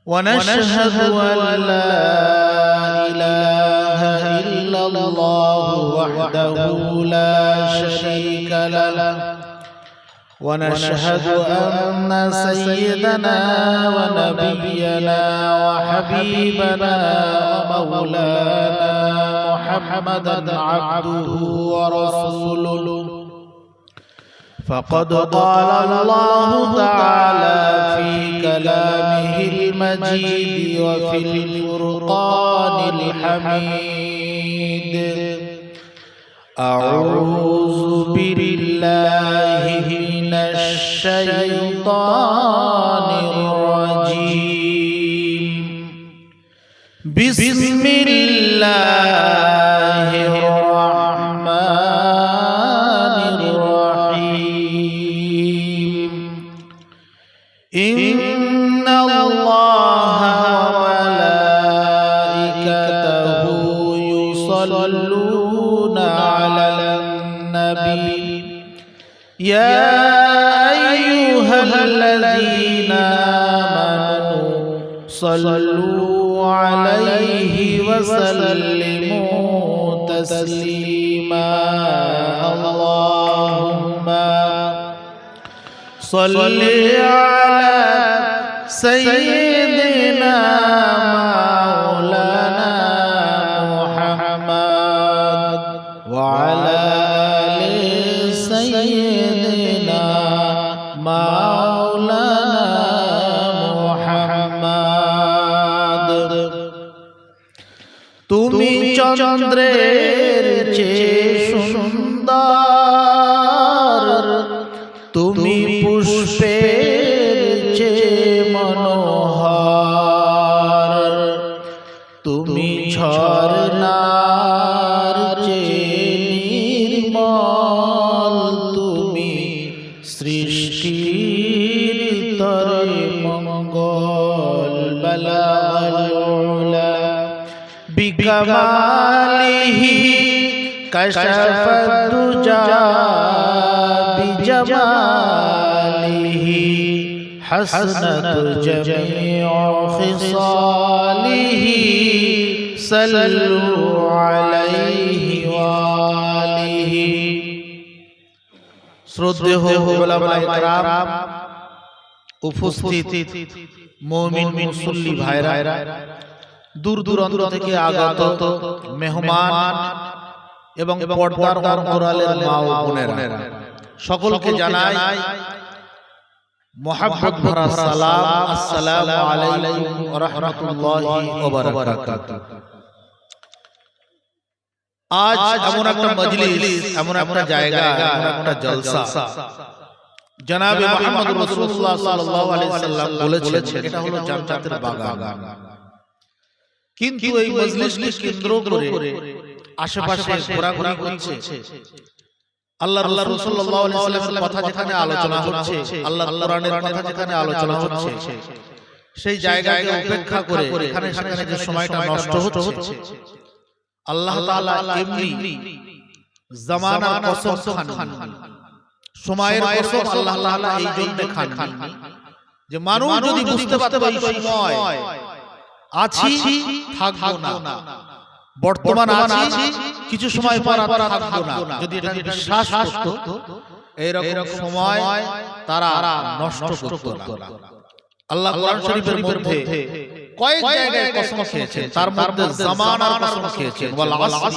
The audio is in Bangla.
ونشهد أن لا إله إلا الله وحده لا شريك له ونشهد أن سيدنا ونبينا وحبيبنا ومولانا محمدا عبده ورسوله فقد قال الله تعالى في كلامه المجيد وفي الفرقان الحميد أعوذ بالله من الشيطان الرجيم بسم الله الرحمن الرحيم إن الله وملائكته يصلون على النبي يا أيها الذين آمنوا صلوا عليه وسلموا تسليما اللهم صل على سيدنا مولانا محمد وعلى آل سيدنا مولانا محمد তুমি চন্দ্রের চেয়ে সুন্দর তুমি পুষ্পের চেয়ে মনোহর তুমি ঝরনার চেয়ে নির্মল তুমি সৃষ্টির তরে মঙ্গল বালাগাল উলা বিকামালিহি কাশাফাত দুজা বিজামালিহি حسنت جميع خصاله صلوا عليه وآله শ্রদ্ধেয় উলামায়ে কেরাম উপস্থিত মুমিন মুসল্লি ভাইরা দূর দূরান্ত থেকে আগত মেহমান এবং পর্দার অন্তরালের মা ও বোনেরা সকলকে জানাই মুহাব্বত ভরা সালাম আসসালামু আলাইকুম ওয়া রাহমাতুল্লাহি ওয়া বারাকাতুহু আজ এমন একটা মজলিস এমন একটা জায়গা এমন একটা জলসা জনাবে মুহাম্মদ রাসূলুল্লাহ সাল্লাল্লাহু আলাইহি সাল্লাম বলেছেন এটা হলো জান্নাতের বাগান কিন্তু এই মজলিসকে কেন্দ্র করে আশেপাশে ঘোরাঘুরি হচ্ছে আল্লাহ রাসূল সাল্লাল্লাহু আলাইহি ওয়াসাল্লামের কথা যেখানে আলোচনা হচ্ছে আল্লাহর কোরআনের কথা যেখানে আলোচনা হচ্ছে সেই জায়গাকে উপেক্ষা করে এখানে সেখানে যে সময়টা নষ্ট হচ্ছে আল্লাহ তাআলা এমনি জামানার কসম খান সময়ের কসম আল্লাহ তাআলা এই জন্য খান যে মানুষ যদি বুঝতে পারতো এই সময় আছি থাকবো না বর্তমান আছি কিছু সময় পর আর থাকবো না যদি এটা বিশ্বাস করতো এইরকম সময় তারা নষ্ট করতো না আল্লাহ কোরআন শরীফের মধ্যে কয়েক জায়গায় কসম খেয়েছেন তার মধ্যে জামানার কসম খেয়েছেন ওয়াল আসর